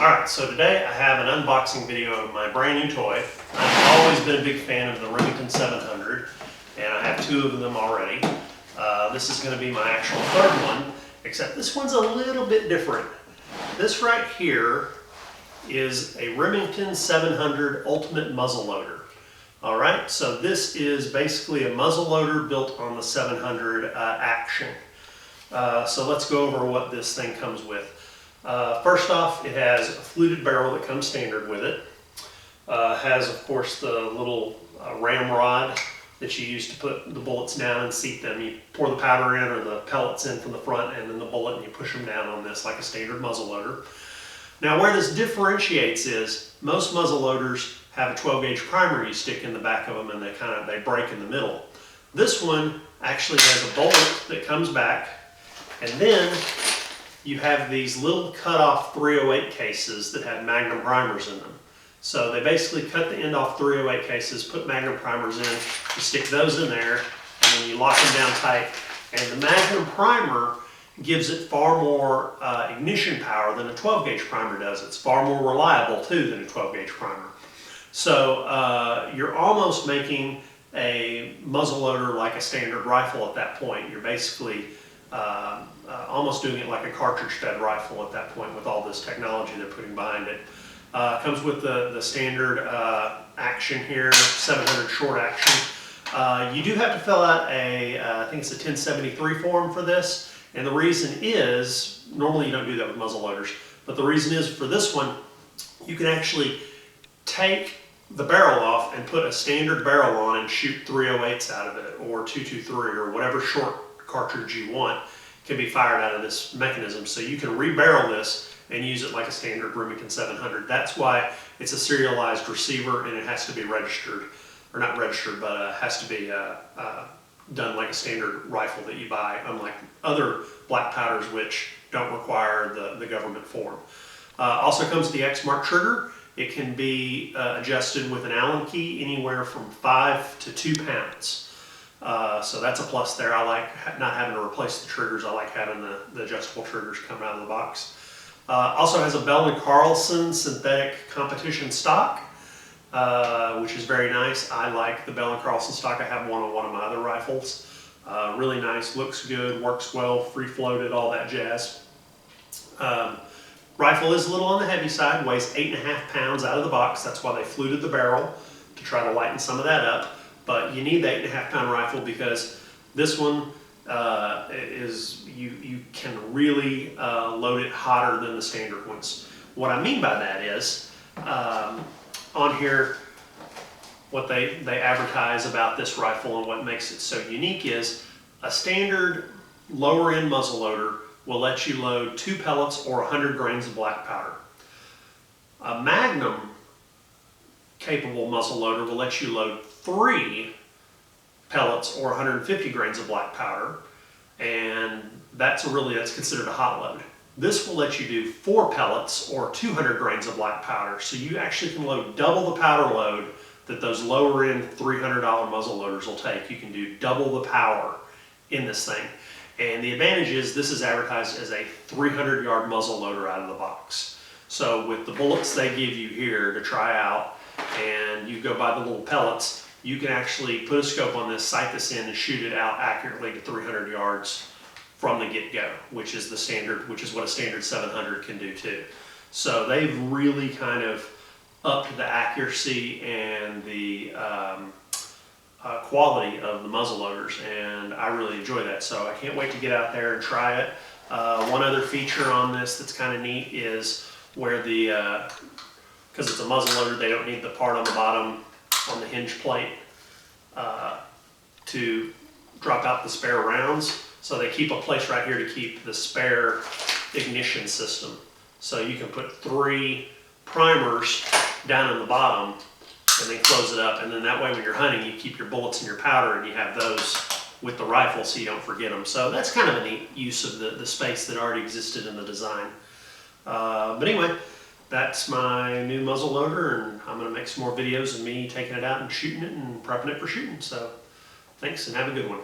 Alright, so today I have an unboxing video of my brand new toy. I've always been a big fan of the Remington 700, and I have two of them already. This is going to be my actual third one, except this one's a little bit different. This right here is a Remington 700 Ultimate Muzzleloader. Alright, so this is basically a muzzleloader built on the 700 action. So let's go over what this thing comes with. First off, it has a fluted barrel that comes standard with it. Has, of course, the little ramrod that you use to put the bullets down and seat them. You pour the powder in or the pellets in from the front and then the bullet, and you push them down on this like a standard muzzleloader. Now, where this differentiates is most muzzleloaders have a 12-gauge primer you stick in the back of them, and they break in the middle. This one actually has a bullet that comes back, and then you have these little cut-off 308 cases that have Magnum primers in them. So they basically cut the end off 308 cases, put Magnum primers in, you stick those in there, and then you lock them down tight. And the Magnum primer gives it far more ignition power than a 12-gauge primer does. It's far more reliable, too, than a 12-gauge primer. So you're almost making a muzzleloader like a standard rifle at that point. You're basically almost doing it like a cartridge-fed rifle at that point with all this technology they're putting behind it. Comes with the standard action here, 700 short action. You do have to fill out I think it's a 1073 form for this, and the reason is, normally you don't do that with muzzleloaders, but the reason is for this one, you can actually take the barrel off and put a standard barrel on and shoot 308s out of it, or 223, or whatever short cartridge you want can be fired out of this mechanism. So you can rebarrel this and use it like a standard Remington 700. That's why it's a serialized receiver, and it has to be registered, or not registered, but has to be done like a standard rifle that you buy, unlike other black powders which don't require the government form. Also comes with the X-Mark trigger. It can be adjusted with an Allen key anywhere from 5 to 2 pounds. So that's a plus there. I like not having to replace the triggers. I like having the adjustable triggers coming out of the box. Also has a Bell & Carlson synthetic competition stock, which is very nice. I like the Bell & Carlson stock. I have one on one of my other rifles. Really nice, looks good, works well, free-floated, all that jazz. Rifle is a little on the heavy side, weighs 8.5 pounds out of the box. That's why they fluted the barrel, to try to lighten some of that up. But you need the 8.5 pound rifle because this one you can really load it hotter than the standard ones. What I mean by that is, on here, what they advertise about this rifle and what makes it so unique is a standard lower end muzzleloader will let you load 2 pellets or 100 grains of black powder. A Magnum capable muzzleloader will let you load 3 pellets or 150 grains of black powder, and that's considered a hot load. This will let you do 4 pellets or 200 grains of black powder, so you actually can load double the powder load that those lower end $300 muzzleloaders will take. You can do double the power in this thing. And the advantage is this is advertised as a 300-yard muzzleloader out of the box. So with the bullets they give you here to try out, and you go by the little pellets, you can actually put a scope on this, sight this in, and shoot it out accurately to 300 yards from the get-go, which is what a standard 700 can do too. So they've really kind of upped the accuracy and the quality of the muzzleloaders, and I really enjoy that. So I can't wait to get out there and try it. One other feature on this that's kind of neat is where because it's a muzzleloader, they don't need the part on the bottom on the hinge plate to drop out the spare rounds. So they keep a place right here to keep the spare ignition system. So you can put 3 primers down in the bottom and then close it up. And then that way when you're hunting, you keep your bullets and your powder, and you have those with the rifle so you don't forget them. So that's kind of a neat use of the space that already existed in the design. But anyway, that's my new muzzleloader, and I'm going to make some more videos of me taking it out and shooting it and prepping it for shooting. So thanks, and have a good one.